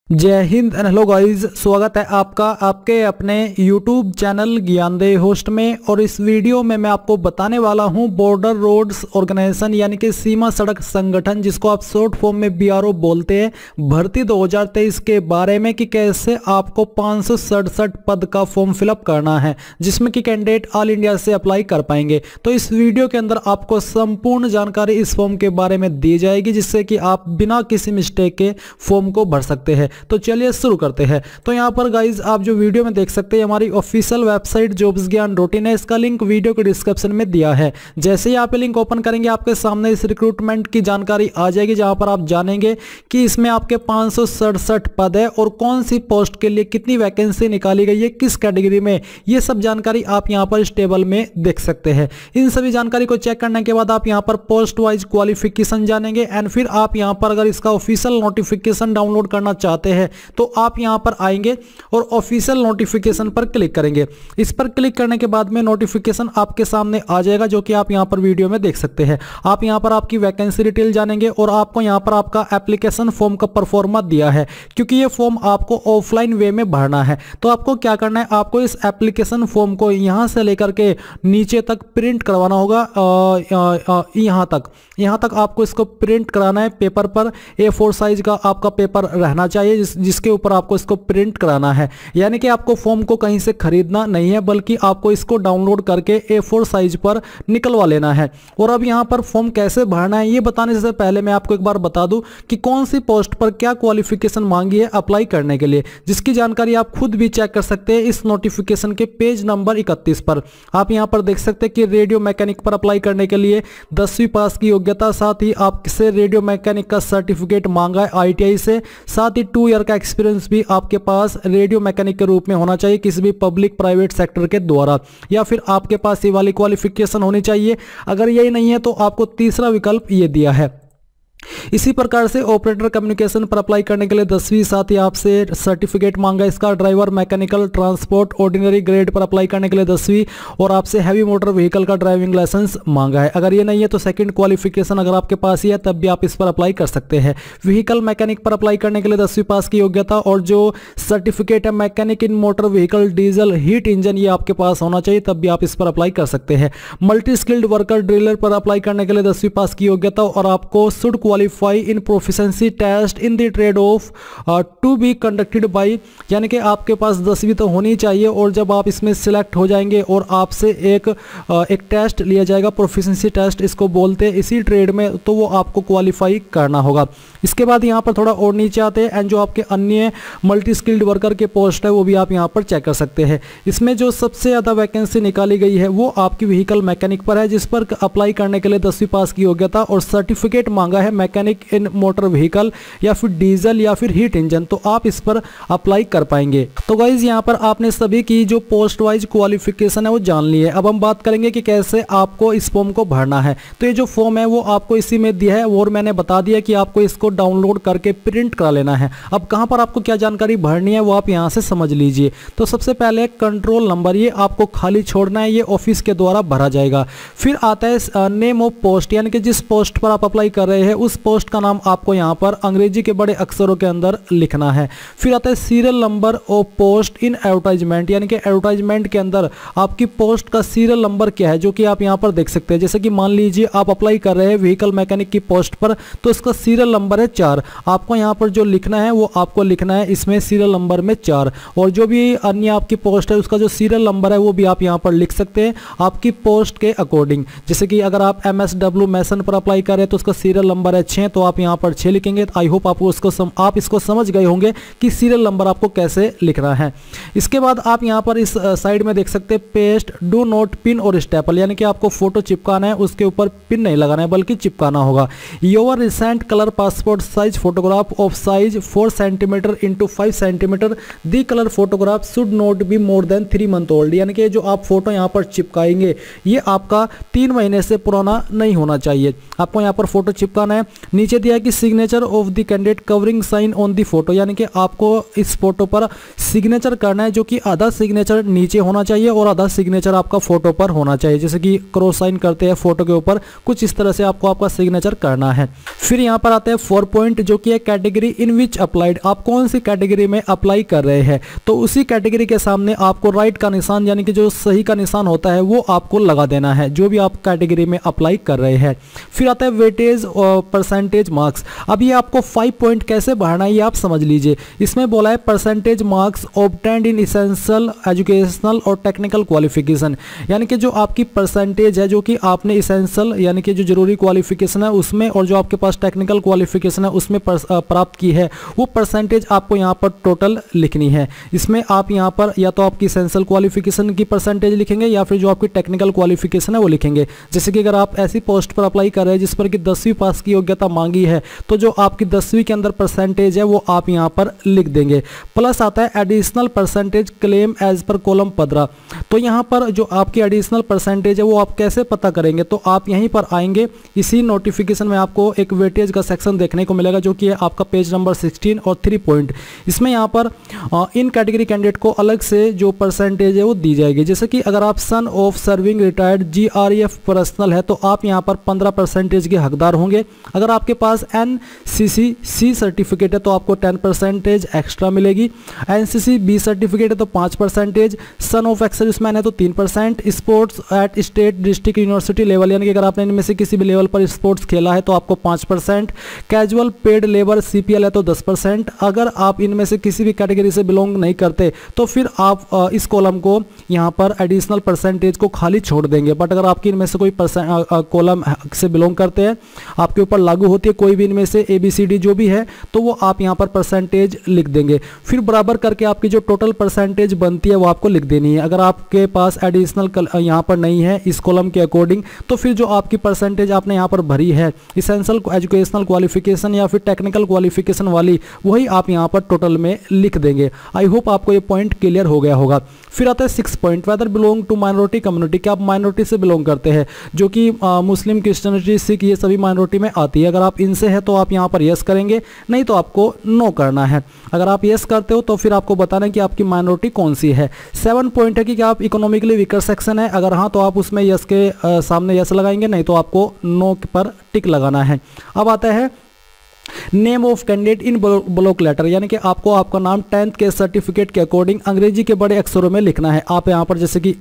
जय Hind and hello guys, स्वागत है आपका आपके अपने YouTube चैनल ज्ञानदेह होस्ट में। और इस वीडियो में मैं आपको बताने वाला हूं बॉर्डर रोड्स ऑर्गेनाइजेशन यानी कि सीमा सड़क संगठन, जिसको आप शॉर्ट फॉर्म में BRO बोलते हैं, भर्ती 2023 के बारे में कि कैसे आपको 567 पद का फॉर्म फिलअप करना है, जिसमें कि कैंडिडेट ऑल इंडिया से अप्लाई कर पाएंगे। तो इस वीडियो के अंदर आपको संपूर्ण जानकारी इस फॉर्म के बारे में दी जाएगी, जिससे कि आप बिना किसी मिस्टेक के फॉर्म को भर सकते हैं। तो चलिए शुरू करते हैं। तो यहाँ पर गाइज आप जो वीडियो में देख सकते हैं, हमारी ऑफिशियल वेबसाइट jobsgyan.in है। इसका लिंक वीडियो के डिस्क्रिप्शन में दिया है। जैसे ही आप लिंक ओपन करेंगे, आपके सामने इस रिक्रूटमेंट की जानकारी आ जाएगी, जहां पर आप जानेंगे कि इसमें आपके 567 पद है और कौन सी पोस्ट के लिए कितनी वैकेंसी निकाली गई है, किस कैटेगरी में, ये सब जानकारी आप यहाँ पर इस टेबल में देख सकते हैं। इन सभी जानकारी को चेक करने के बाद आप यहाँ पर पोस्ट वाइज क्वालिफिकेशन जानेंगे एंड फिर आप यहाँ पर अगर इसका ऑफिशियल नोटिफिकेशन डाउनलोड करना चाहते हैं तो आप यहां पर आएंगे और ऑफिशियल नोटिफिकेशन पर क्लिक करेंगे। इस पर क्लिक करने के बाद में नोटिफिकेशन आपके सामने आ जाएगा, जो कि आप यहां पर वीडियो में देख सकते हैं। आप यहां पर आपकी वैकेंसी डिटेल जानेंगे और आपको यहां पर आपका एप्लीकेशन फॉर्म का परफॉर्मा दिया है, क्योंकि ये फॉर्म आपको ऑफलाइन वे में भरना है। तो आपको क्या करना है, आपको इस एप्लीकेशन फॉर्म को यहां से लेकर के नीचे तक प्रिंट करवाना होगा। यहां तक आपको इसको प्रिंट कराना है पेपर पर। A4 साइज का आपका पेपर रहना चाहिए, जिसके ऊपर आपको इसको प्रिंट कराना है। यानी कि आपको फॉर्म को कहीं से खरीदना नहीं है, बल्कि आपको इसको डाउनलोड करके A4 साइज पर निकलवा लेना है। और अब यहां पर फॉर्म कैसे भरना है, ये बताने से पहले मैं आपको एक बार बता दूं कि कौन सी पोस्ट पर क्या क्वालिफिकेशन मांगी है अप्लाई करने के लिए, जिसकी जानकारी आप खुद भी चेक कर सकते हैं इस नोटिफिकेशन के पेज नंबर 31 पर। आप यहां पर देख सकते हैं कि रेडियो मैकेनिक पर अप्लाई करने के लिए 10वीं पास की योग्यता, साथ ही आपसे रेडियो मैकेनिक का सर्टिफिकेट मांगा है ITI से, साथ ही 2 ईयर का एक्सपीरियंस भी आपके पास रेडियो मैकेनिक के रूप में होना चाहिए, किसी भी पब्लिक प्राइवेट सेक्टर के द्वारा, या फिर आपके पास ये वाली क्वालिफिकेशन होनी चाहिए। अगर यही नहीं है तो आपको तीसरा विकल्प ये दिया है। इसी प्रकार से ऑपरेटर कम्युनिकेशन पर अप्लाई करने के लिए 10वीं, साथ ही आपसे सर्टिफिकेट मांगा इसका। Driver mechanical transport ordinary grade पर अप्लाई करने के लिए 10वीं और आपसे हैवी मोटर व्हीकल का ड्राइविंग लाइसेंस मांगा है। अगर ये नहीं है तो सेकंड क्वालिफिकेशन अगर आपके पास ही है तब भी आप इस पर अप्लाई कर सकते हैं। व्हीकल मैकेनिक पर अप्लाई करने के लिए 10वीं पास की योग्यता और जो सर्टिफिकेट है mechanic in motor vehicle diesel heat engine, ये आपके पास होना चाहिए, तब भी आप इस पर अप्लाई कर सकते हैं। मल्टी स्किल्ड वर्कर ड्रिलर पर अप्लाई करने के लिए 10वीं पास की योग्यता और आपको should qualify in proficiency test in the trade of to be conducted by, यानी कि आपके पास 10वीं तो होनी चाहिए। और जब आप इसमें सिलेक्ट हो जाएंगे और आपसे एक टेस्ट लिया जाएगा, प्रोफिशिएंसी टेस्ट इसको बोलते हैं इसी ट्रेड में, तो वो आपको क्वालिफाई करना होगा। इसके बाद यहाँ पर थोड़ा और नीचे आते हैं एंड जो आपके अन्य मल्टी स्किल्ड वर्कर के पोस्ट है वो भी आप यहाँ पर चेक कर सकते हैं। इसमें जो सबसे ज़्यादा वैकेंसी निकाली गई है वो आपकी व्हीकल मैकेनिक पर है, जिस पर अप्लाई करने के लिए 10वीं पास की योग्यता और सर्टिफिकेट मांगा है मैकेनिक इन मोटर व्हीकल या फिर डीजल या फिर हीट इंजन, तो आप इस पर अप्लाई कर पाएंगे। तो गाइज यहाँ पर आपने सभी की जो पोस्ट वाइज क्वालिफिकेशन है वो जान ली है। अब हम बात करेंगे कि कैसे आपको इस फॉर्म को भरना है। तो ये जो फॉर्म है वो आपको इसी में दिया है और मैंने बता दिया कि आपको इसको डाउनलोड करके प्रिंट करा लेना है। अब कहां पर आपको क्या जानकारी भरनी है वो आप यहां से समझ लीजिए। तो सबसे पहले कंट्रोल नंबर, ये आपको खाली छोड़ना है, ये ऑफिस के द्वारा भरा जाएगा। फिर आता है नेम ऑफ पोस्ट, यानी कि जिस पोस्ट पर आप अप्लाई कर रहे हैं उस पोस्ट का नाम आपको यहां पर अंग्रेजी के बड़े अक्षरों के अंदर लिखना है। फिर आता है serial number of post in advertisement, यानी कि एडवर्टाइजमेंट के अंदर आपकी पोस्ट का सीरियल नंबर क्या है, जो कि आप यहां पर देख सकते हैं। जैसे कि मान लीजिए आप अप्लाई कर रहे हैं व्हीकल मैकेनिक की पोस्ट पर, तो इसका सीरियल नंबर है 4। आपको यहां पर जो लिखना है वो आपको लिखना है इसमें सीरियल नंबर में 4। और जो भी अन्य आपकी पोस्ट है उसका जो सीरियल नंबर है वो भी आप यहां पर लिख सकते हैं आपकी पोस्ट के अकॉर्डिंग। जैसे कि अगर आप MSW मैसन पर अप्लाई कर रहे हैं तो उसका सीरियल नंबर है 6, तो आप यहां पर 6 लिखेंगे। आई होप आपको आप इसको समझ गए होंगे कि सीरियल नंबर आपको कैसे लिखना है। इसके बाद आप यहां पर इस साइड में देख सकते हैं paste, do not pin or staple, यानी कि आपको फोटो चिपकाना है, उसके ऊपर पिन नहीं लगाना है बल्कि चिपकाना होगा। Your recent colour passport size photograph of size 4 centimetre into 5 centimetre, the colour photograph should not be more than 3 month old, यानी कि जो आप फोटो यहाँ पर चिपकाएंगे ये आपका 3 महीने से पुराना नहीं होना चाहिए। आपको यहाँ पर फोटो चिपकाना है नीचे दिया है कि signature of the candidate covering sign on the photo, यानी कि आपको इस फोटो पर सिग्नेचर करना है, जो कि आधा सिग्नेचर नीचे होना चाहिए और आधा सिग्नेचर आपका फोटो पर होना चाहिए। जैसे कि क्रॉस साइन करते हैं फोटो के ऊपर, कुछ इस तरह से आपको आपका सिग्नेचर करना है। फिर यहाँ पर आते हैं 4 पॉइंट, जो कि है कैटेगरी इन विच अप्लाइड, आप कौन सी कैटेगरी में अप्लाई कर रहे हैं। तो उसी कैटेगरी के सामने आपको राइट का निशान, यानी कि जो सही का निशान होता है वो आपको लगा देना है, जो भी आप कैटेगरी में अप्लाई कर रहे हैं। फिर आता है वेटेज और परसेंटेज मार्क्स। अब ये आपको 5 पॉइंट कैसे बढ़ाना है ये आप समझ लीजिए। इसमें बोला है परसेंटेज मार्क्स ऑब्टेन्ड इन एसेंशियल एजुकेशनल और टेक्निकल क्वालिफिकेशन, यानी कि जो आपकी परसेंटेज है, जो कि आपने एसेंशियल यानी कि जो जरूरी क्वालिफिकेशन है उसमें, और जो आपके पास टेक्निकल क्वालिफिकेशन है उसमें प्राप्त की है, वो परसेंटेज आपको यहाँ पर टोटल लिखनी है। इसमें आप यहाँ पर या तो आपकी एसेंशियल क्वालिफिकेशन की परसेंटेज लिखेंगे या फिर जो आपकी टेक्निकल क्वालिफिकेशन है वो लिखेंगे। जैसे कि अगर आप ऐसी पोस्ट पर अप्लाई कर रहे हैं जिस पर कि 10वीं पास की योग्यता मांगी है, तो जो आपकी 10वीं के अंदर परसेंटेज है वो आप यहाँ पर लिख देंगे। प्लस आता है additional percentage claim as per column 15। तो यहाँ पर जो आपकी एडिशनल परसेंटेज है वो आप कैसे पता करेंगे, तो आप यहीं पर आएंगे, इसी नोटिफिकेशन में आपको एक वेटेज का सेक्शन देखने को मिलेगा, जो कि है आपका पेज नंबर 16 और 3 पॉइंट। इसमें यहाँ पर इन कैटेगरी कैंडिडेट को अलग से जो परसेंटेज है वो दी जाएगी। जैसे कि अगर आप son of serving retired GREF personal है तो आप यहाँ पर 15% के हकदार होंगे। अगर आपके पास NCC सर्टिफिकेट है तो आपको 10% एक्स्ट्रा मिलेगी। NCC B सर्टिफिकेट है तो 5%, सन ऑफ एक्स सर्विसमैन है तो 3%, sports at state district university level, यानी कि अगर आपने इनमें से किसी भी लेवल पर स्पोर्ट्स खेला है तो आपको 5%, कैजुअल पेड लेबर CPL है तो 10%। अगर आप इनमें से किसी भी कैटेगरी से बिलोंग नहीं करते तो फिर आप इस कॉलम को यहाँ पर एडिशनल परसेंटेज को खाली छोड़ देंगे। बट अगर आपकी इनमें से कोई कॉलम से बिलोंग करते हैं, आपके ऊपर लागू होती है कोई भी इनमें से ABCD जो भी है, तो वो आप यहाँ पर परसेंटेज लिख देंगे। फिर बराबर करके आपकी जो टोटल परसेंटेज बनती है वो आपको लिख देनी है। अगर आपके पास एडिशनल यहाँ पर नहीं है इस कॉलम के अकॉर्डिंग, तो फिर जो आपकी परसेंटेज आपने यहाँ पर भरी है इसेंशियल एजुकेशनल क्वालिफिकेशन या फिर टेक्निकल क्वालिफिकेशन वाली, वही आप यहाँ पर टोटल में लिख देंगे। आई होप आपको ये पॉइंट क्लियर हो गया होगा। फिर आता है 6 point, whether belong to minority community, क्या आप माइनॉरिटी से बिलोंग करते हैं, जो कि मुस्लिम, क्रिश्चियनिटी, सिख, ये सभी माइनॉरिटी में आती है। अगर आप इनसे है तो आप यहाँ पर यस करेंगे, नहीं तो आपको नो करना है। अगर आप यस करते हो तो फिर आपको बताना है कि आपकी माइनॉरिटी कौन सी है। 7 पॉइंट है कि क्या आप इकोनॉमिकली वीकर सेक्शन है, अगर हाँ तो आप उसमें यस के सामने यस लगाएंगे, नहीं तो आपको नो पर टिक लगाना है। अब आता है name of candidate in block letter, यानी कि आपको आपका नाम 10th के सर्टिफिकेट के अकॉर्डिंग अंग्रेजी के बड़े अक्षरों में लिखना है। आप यहाँ पर जैसे कि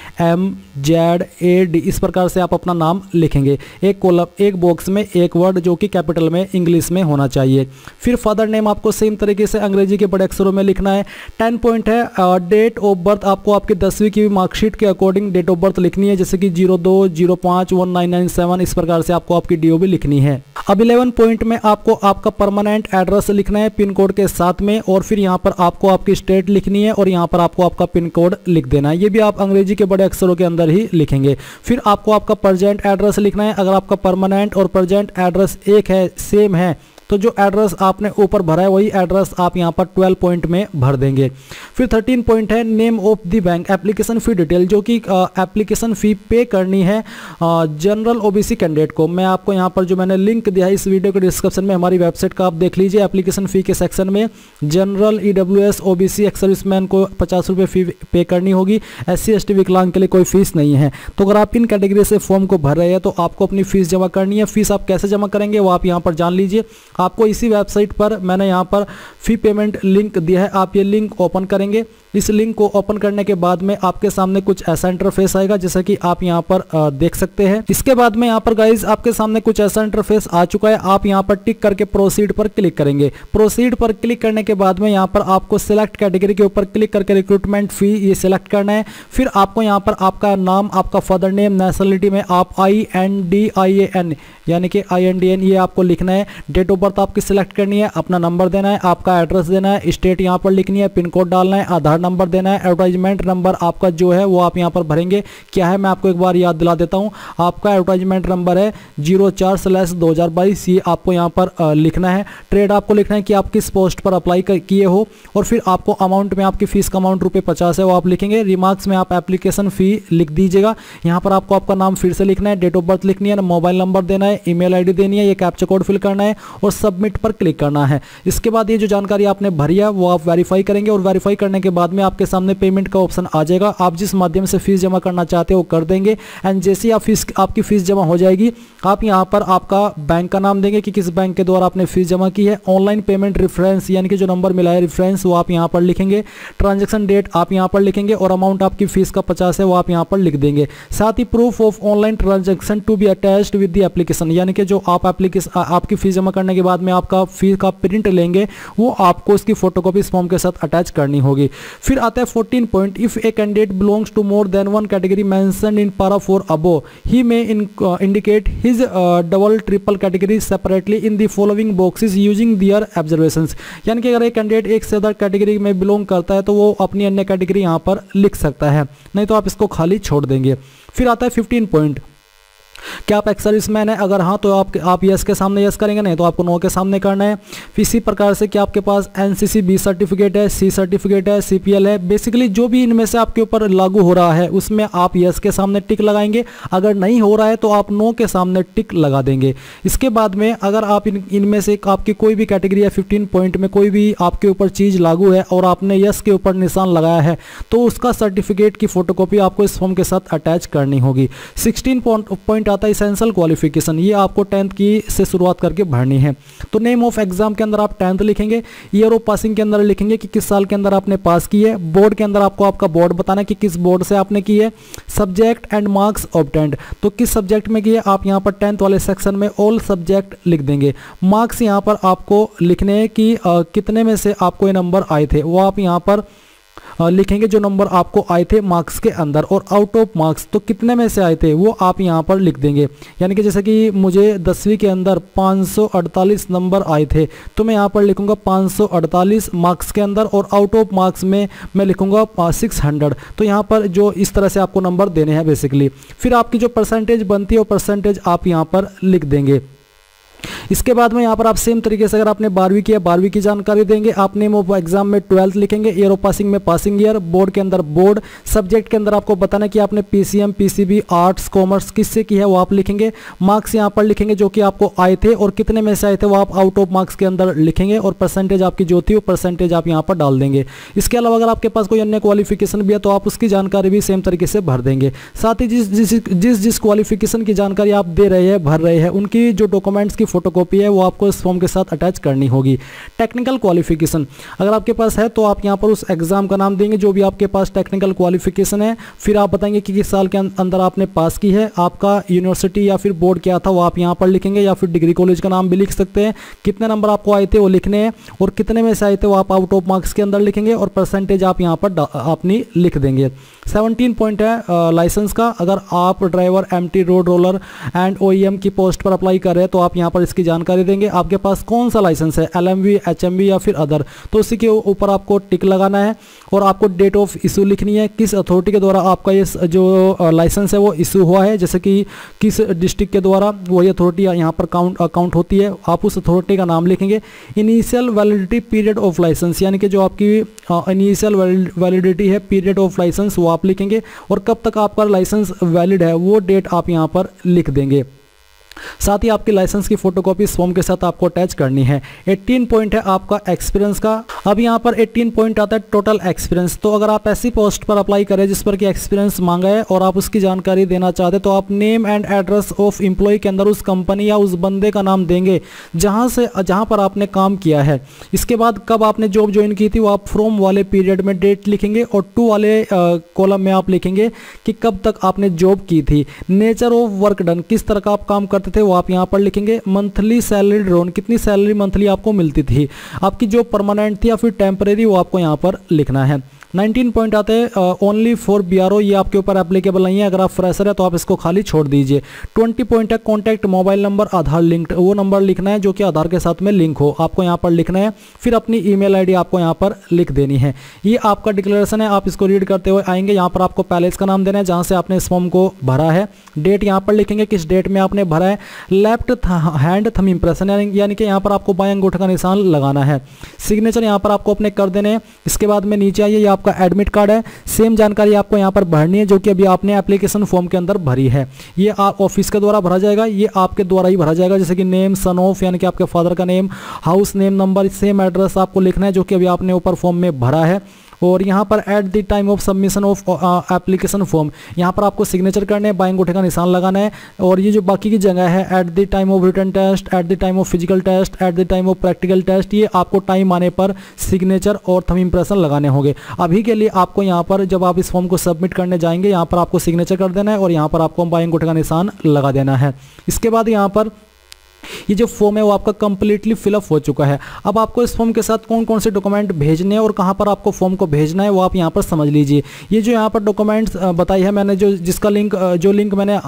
AMZAD इस प्रकार से आप अपना नाम लिखेंगे। एक कॉलम, एक बॉक्स में एक वर्ड जो कि कैपिटल में इंग्लिश में होना चाहिए। फिर फादर नेम आपको सेम तरीके से अंग्रेजी के बड़े अक्षरों में लिखना है। 10 पॉइंट है डेट ऑफ बर्थ, आपको आपकी 10वीं की मार्कशीट के अकॉर्डिंग डेट ऑफ बर्थ लिखनी है, जैसे कि 02/05/1997 इस प्रकार से आपको आपकी DOB लिखनी है। अब 11 पॉइंट में आपको आपका परमानेंट एड्रेस लिखना है पिन कोड के साथ में, और फिर यहाँ पर आपको आपकी स्टेट लिखनी है और यहाँ पर आपको आपका पिन कोड लिख देना है। ये भी आप अंग्रेजी के बड़े अक्षरों के अंदर ही लिखेंगे। फिर आपको आपका प्रेजेंट एड्रेस लिखना है। अगर आपका परमानेंट और प्रेजेंट एड्रेस एक है, सेम है, तो जो एड्रेस आपने ऊपर भरा है वही एड्रेस आप यहाँ पर 12 पॉइंट में भर देंगे। फिर 13 पॉइंट है name of the bank, application fee detail, जो कि एप्लीकेशन फ़ी पे करनी है जनरल OBC कैंडिडेट को। मैं आपको यहाँ पर जो मैंने लिंक दिया है इस वीडियो के डिस्क्रिप्शन में, हमारी वेबसाइट का आप देख लीजिए। एप्लीकेशन फ़ी के सेक्शन में general EWS OBC ex serviceman को 50 रुपये फ़ी पे करनी होगी। SC ST विकलांग के लिए कोई फीस नहीं है। तो अगर आप इन कैटेगरी से फॉर्म को भर रहे हैं तो आपको अपनी फीस जमा करनी है। फीस आप कैसे जमा करेंगे वो आप यहाँ पर जान लीजिए। आपको इसी वेबसाइट पर मैंने यहाँ पर फी पेमेंट लिंक दिया है, आप ये लिंक ओपन करेंगे। इस लिंक को ओपन करने के बाद में आपके सामने कुछ ऐसा इंटरफेस आएगा जैसा कि आप यहाँ पर देख सकते हैं। इसके बाद में यहाँ पर गाइज आपके सामने कुछ ऐसा इंटरफेस आ चुका है। आप यहाँ पर टिक करके प्रोसीड पर क्लिक करेंगे। प्रोसीड पर क्लिक करने के बाद में यहाँ पर आपको सिलेक्ट कैटेगरी के ऊपर क्लिक करके रिक्रूटमेंट फी ये सिलेक्ट करना है। फिर आपको यहाँ पर आपका नाम, आपका फादर नेम, नेशनलिटी में आप INDIAN यानी कि INDN ये आपको लिखना है। डेट ऑफ बर्थ बर्थ आपकी सिलेक्ट करनी है, अपना नंबर देना है, आपका एड्रेस देना है, स्टेट यहाँ पर लिखनी है, पिन कोड डालना है, आधार नंबर देना है, एडवर्टाइजमेंट नंबर आपका जो है वो आप यहाँ पर भरेंगे। क्या है मैं आपको एक बार याद दिला देता हूँ, आपका एडवर्टाइजमेंट नंबर है 04/2022, ये आपको यहाँ पर लिखना है। ट्रेड आपको लिखना है कि आप किस पोस्ट पर अप्लाई किए हो, और फिर आपको अमाउंट में आपकी फीस का अमाउंट ₹50 है वो आप लिखेंगे। रिमार्क्स में आप एप्लीकेशन फ़ी लिख दीजिएगा। यहाँ पर आपको आपका नाम फिर से लिखना है, डेट ऑफ बर्थ लिखनी है, मोबाइल नंबर देना है, ईमेल आईडी देनी है, ये कैप्चा कोड फिल करना है और सबमिट पर क्लिक करना है। इसके बाद ये जो जानकारी आपने भरी है वो आप वेरीफाई करेंगे, और वेरीफाई करने के बाद में आपके सामने पेमेंट का ऑप्शन आ जाएगा। आप जिस माध्यम से फीस जमा करना चाहते हो कर देंगे, एंड जैसे ही आपकी फीस जमा हो जाएगी, आप यहाँ पर आपका बैंक का नाम देंगे कि किस बैंक के द्वारा आपने फीस जमा की है। ऑनलाइन पेमेंट रेफरेंस यानी कि जो नंबर मिला है रेफरेंस वो आप यहाँ पर लिखेंगे। ट्रांजैक्शन डेट आप यहाँ पर लिखेंगे और अमाउंट आपकी फीस का 50 है वो आप यहाँ पर लिख देंगे। साथ ही proof of online transaction to be attached with the application, यानी कि जो आप एप्लीकेशन आपकी फीस जमा करने के बाद में आपका फीस का प्रिंट लेंगे वो आपको उसकी फोटोकॉपी इस फॉर्म के साथ अटैच करनी होगी। फिर आता है 14 point, if a candidate belongs to more than one category mentioned in para 4 above, he may indicate his double triple category separately in the following boxes using their observations, यानी कि अगर एक कैंडिडेट एक से ज्यादा कैटेगरी में belong करता है तो वो अपनी अन्य कैटेगरी यहाँ पर लिख सकता है, नहीं तो आप इसको खाली छोड़ देंगे। फिर आता है 15 पॉइंट, क्या आप एक्स सर्विसमैन है? अगर हाँ तो आप यस के सामने यस करेंगे, नहीं तो आपको नो के सामने करना है। इसी प्रकार से क्या आपके पास एनसीसी बी सर्टिफिकेट है, सी सर्टिफिकेट है, सीपीएल है, बेसिकली जो भी इनमें से आपके ऊपर लागू हो रहा है उसमें आप यस के सामने टिक लगाएंगे। अगर नहीं हो रहा है तो आप नो के सामने टिक लगा देंगे। इसके बाद में अगर आप इनमें से आपकी कोई भी कैटेगरी है 15 पॉइंट में कोई भी आपके ऊपर चीज़ लागू है और आपने यस के ऊपर निशान लगाया है तो उसका सर्टिफिकेट की फोटोकॉपी आपको इस फॉर्म के साथ अटैच करनी होगी। 16 पॉइंट आता है एसेंशियल क्वालिफिकेशन, ये आपको 10th की से शुरुआत करके भरनी है। तो नेम ऑफ एग्जाम के अंदर आप 10th लिखेंगे, ईयर ऑफ पासिंग के अंदर लिखेंगे कि किस साल के अंदर आपने पास की है, बोर्ड के अंदर आपको आपका बोर्ड बताना है कि किस बोर्ड से आपने की है, सब्जेक्ट एंड मार्क्स ऑब्टेन्ड, तो किस सब्जेक्ट में की है आप यहाँ पर 10th वाले सेक्शन में ऑल सब्जेक्ट लिख देंगे। मार्क्स यहाँ पर आपको लिखने हैं कि कितने में से आपको ये नंबर आए थे, वो आप यहाँ पर लिखेंगे जो नंबर आपको आए थे मार्क्स के अंदर, और आउट ऑफ मार्क्स तो कितने में से आए थे वो आप यहाँ पर लिख देंगे। यानी कि जैसे कि मुझे 10वीं के अंदर 548 नंबर आए थे तो मैं यहाँ पर लिखूंगा 548 मार्क्स के अंदर, और आउट ऑफ मार्क्स में मैं लिखूंगा 600। तो यहाँ पर जो इस तरह से आपको नंबर देने हैं बेसिकली। फिर आपकी जो परसेंटेज बनती है वो परसेंटेज आप यहाँ पर लिख देंगे। इसके बाद में यहाँ पर आप सेम तरीके से अगर आपने 12वीं की है 12वीं की जानकारी देंगे। आप नेम ऑफ एग्जाम में 12th लिखेंगे, ईयर ऑफ पासिंग में पासिंग ईयर, बोर्ड के अंदर बोर्ड, सब्जेक्ट के अंदर आपको बताना कि आपने पीसीएम, पीसीबी, आर्ट्स, कॉमर्स किससे की है वो आप लिखेंगे। मार्क्स यहाँ पर लिखेंगे जो कि आपको आए थे और कितने में से आए थे वो आप आउट ऑफ मार्क्स के अंदर लिखेंगे, और परसेंटेज आपकी जो थी वो परसेंटेज आप यहाँ पर डाल देंगे। इसके अलावा अगर आपके पास कोई अन्य क्वालिफिकेशन भी है तो आप उसकी जानकारी भी सेम तरीके से भर देंगे। साथ ही जिस क्वालिफिकेशन की जानकारी आप दे रहे हैं भर रहे हैं उनकी जो डॉक्यूमेंट्स की फोटोकॉपी है वो आपको इस फॉर्म के साथ अटैच करनी होगी। टेक्निकल क्वालिफिकेशन अगर आपके पास है तो आप यहाँ पर उस एग्जाम का नाम देंगे जो भी आपके पास टेक्निकल क्वालिफिकेशन है, फिर आप बताएंगे कि किस साल के अंदर आपने पास की है, आपका यूनिवर्सिटी या फिर बोर्ड क्या था वो आप यहाँ पर लिखेंगे, या फिर डिग्री कॉलेज का नाम भी लिख सकते हैं। कितने नंबर आपको आए थे वो लिखने हैं, और कितने में से आए थे वो आप आउट ऑफ मार्क्स के अंदर लिखेंगे, और परसेंटेज आप यहाँ पर अपनी लिख देंगे। 17 पॉइंट है लाइसेंस का। अगर आप driver, MT, road roller and OEM की पोस्ट पर अप्लाई कर रहे हैं तो आप यहाँ पर इसकी जानकारी देंगे। आपके पास कौन सा लाइसेंस है, एलएमवी, एचएमवी या फिर अदर, तो उसी के ऊपर आपको टिक लगाना है, और आपको डेट ऑफ इशू लिखनी है, किस अथॉरिटी के द्वारा आपका ये जो लाइसेंस है वो इशू हुआ है, जैसे कि किस डिस्ट्रिक्ट के द्वारा वही अथॉरिटी यहाँ पर काउंट होती है, आप उस अथॉरिटी का नाम लिखेंगे। Initial validity period of licence, यानी कि जो आपकी इनिशियल वैलिडिटी है पीरियड ऑफ लाइसेंस वो आप लिखेंगे, और कब तक आपका लाइसेंस वैलिड है वो डेट आप यहाँ पर लिख देंगे। साथ ही आपकी लाइसेंस की फोटोकॉपी इस फॉर्म के साथ आपको अटैच करनी है। 18 पॉइंट है आपका एक्सपीरियंस का। अब यहाँ पर 18 पॉइंट आता है टोटल एक्सपीरियंस। तो अगर आप ऐसी पोस्ट पर अप्लाई करें जिस पर कि एक्सपीरियंस मांगा है और आप उसकी जानकारी देना चाहते तो आप name and address of employ के अंदर उस कंपनी या उस बंदे का नाम देंगे जहाँ पर आपने काम किया है। इसके बाद कब आपने जॉब ज्वाइन की थी वो आप फ्रॉम वाले पीरियड में डेट लिखेंगे, और टू वाले कॉलम में आप लिखेंगे कि कब तक आपने जॉब की थी। नेचर ऑफ वर्क डन, किस तरह का आप काम करते थे वो आप यहाँ पर लिखेंगे। मंथली सैलरी ड्रॉन, कितनी सैलरी मंथली आपको मिलती थी, आपकी जॉब परमानेंट थी या फिर टेम्परेरी वो आपको यहाँ पर लिखना है। 19 पॉइंट आते हैं ओनली फॉर बीआरओ, ये आपके ऊपर एप्लीकेबल नहीं है। अगर आप फ्रेशर है तो आप इसको खाली छोड़ दीजिए। 20 पॉइंट है कॉन्टैक्ट मोबाइल नंबर आधार लिंक्ड, वो नंबर लिखना है जो कि आधार के साथ में लिंक हो, आपको यहाँ पर लिखना है। फिर अपनी ईमेल आईडी आपको यहाँ पर लिख देनी है। ये आपका डिक्लेरेशन है, आप इसको रीड करते हुए आएंगे। यहाँ पर आपको पैलेस का नाम देना है जहाँ से आपने इस फॉर्म को भरा है। डेट यहाँ पर लिखेंगे किस डेट में आपने भरा है। लेफ्ट हैंड थंब इंप्रेशन यानी कि यहाँ पर आपको बाएं अंगूठे का निशान लगाना है। सिग्नेचर यहाँ पर आपको अपने कर देने हैं। इसके बाद में नीचे आइए, ये आपका एडमिट कार्ड है। सेम जानकारी आपको यहाँ पर भरनी है जो कि अभी आपने एप्लीकेशन फॉर्म के अंदर भरी है। ये आप ऑफिस के द्वारा भरा जाएगा, ये आपके द्वारा ही भरा जाएगा। जैसे कि नेम सन ऑफ यानी कि आपके फादर का name, house name, number, same address आपको लिखना है जो कि अभी आपने ऊपर फॉर्म में भरा है। और यहाँ पर eight the time of submission of application form, यहाँ पर आपको सिग्नेचर करने हैं, बाएं अंगूठे का निशान लगाना है। और ये जो बाकी की जगह है, at the time of written test, at the time of physical test, at the time of practical test, ये आपको टाइम आने पर सिग्नेचर और थंब इंप्रेशन लगाने होंगे। अभी के लिए आपको यहाँ पर जब आप इस फॉर्म को सबमिट करने जाएंगे, यहाँ पर आपको सिग्नेचर कर देना है और यहाँ पर आपको बाएं अंगूठे का निशान लगा देना है। इसके बाद यहाँ पर ये जो फॉर्म है वो आपका कंप्लीटली फिलअप हो चुका है। अब आपको इस फॉर्म के साथ कौन कौन से डॉक्यूमेंट भेजने हैं और कहाँ पर आपको फॉर्म को भेजना है वो आप यहाँ पर समझ लीजिए। ये जो यहाँ पर डॉक्यूमेंट्स बताई है मैंने, जिसका लिंक मैंने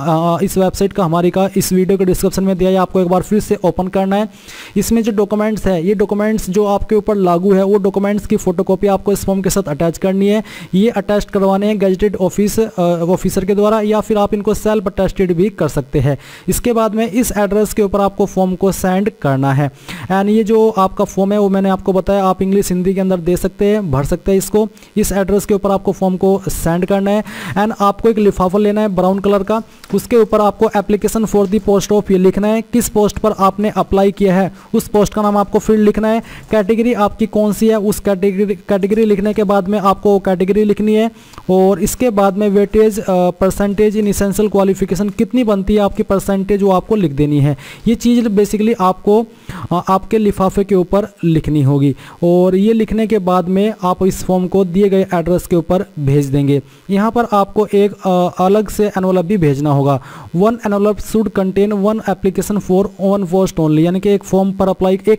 इस वेबसाइट का हमारी का इस वीडियो के डिस्क्रिप्शन में दिया है, आपको एक बार फिर से ओपन करना है। इसमें जो डॉक्यूमेंट्स है, ये डॉक्यूमेंट्स जो आपके ऊपर लागू है वो डॉक्यूमेंट्स की फोटोकॉपी आपको इस फॉर्म के साथ अटैच करनी है। ये अटैच करवाने हैं गेजेटेड ऑफिसर के द्वारा, या फिर आप इनको सेल्फ अटेस्टेड भी कर सकते हैं। इसके बाद में इस एड्रेस के ऊपर आपको फॉर्म को सेंड करना है। एंड ये जो आपका फॉर्म है वो मैंने आपको बताया, आप इंग्लिश हिंदी के अंदर दे सकते हैं, भर सकते हैं इसको। इस एड्रेस के ऊपर आपको फॉर्म को सेंड करना है। एंड आपको एक लिफाफा लेना है ब्राउन कलर का, उसके ऊपर आपको application for the post of ये लिखना है, किस पोस्ट पर आपने अप्लाई किया है उस पोस्ट का नाम आपको फिर लिखना है। कैटेगरी आपकी कौन सी है, उस कैटेगरी लिखने के बाद में आपको कैटेगरी लिखनी है। और इसके बाद में weightage percentage in essential qualification कितनी बनती है आपकी परसेंटेज, वो आपको लिख देनी है। ये चीज़ बेसिकली आपको आपके लिफाफे के ऊपर लिखनी होगी। और ये लिखने के बाद में आप इस फॉर्म को दिए गए एड्रेस के ऊपर भेज देंगे। यहाँ पर आपको एक अलग से एनवलप भी भेजना होगा। 1 envelope should contain 1 application for 1 post only, यानी कि एक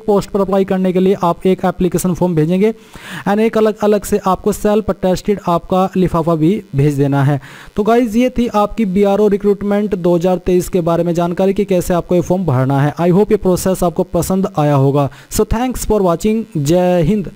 पोस्ट पर अप्लाई करने के लिए आप एक एप्लीकेशन फॉर्म भेजेंगे। एंड एक अलग से आपको सेल्फ अटेस्टेड आपका लिफाफा भी भेज देना है। तो गाइज ये थी आपकी बीआरओ रिक्रूटमेंट 2023 के बारे में जानकारी कि कैसे आपको ये फॉर्म भरना है। आई होप ये प्रोसेस आपको पसंद आया होगा। So thanks for watching. जय हिंद।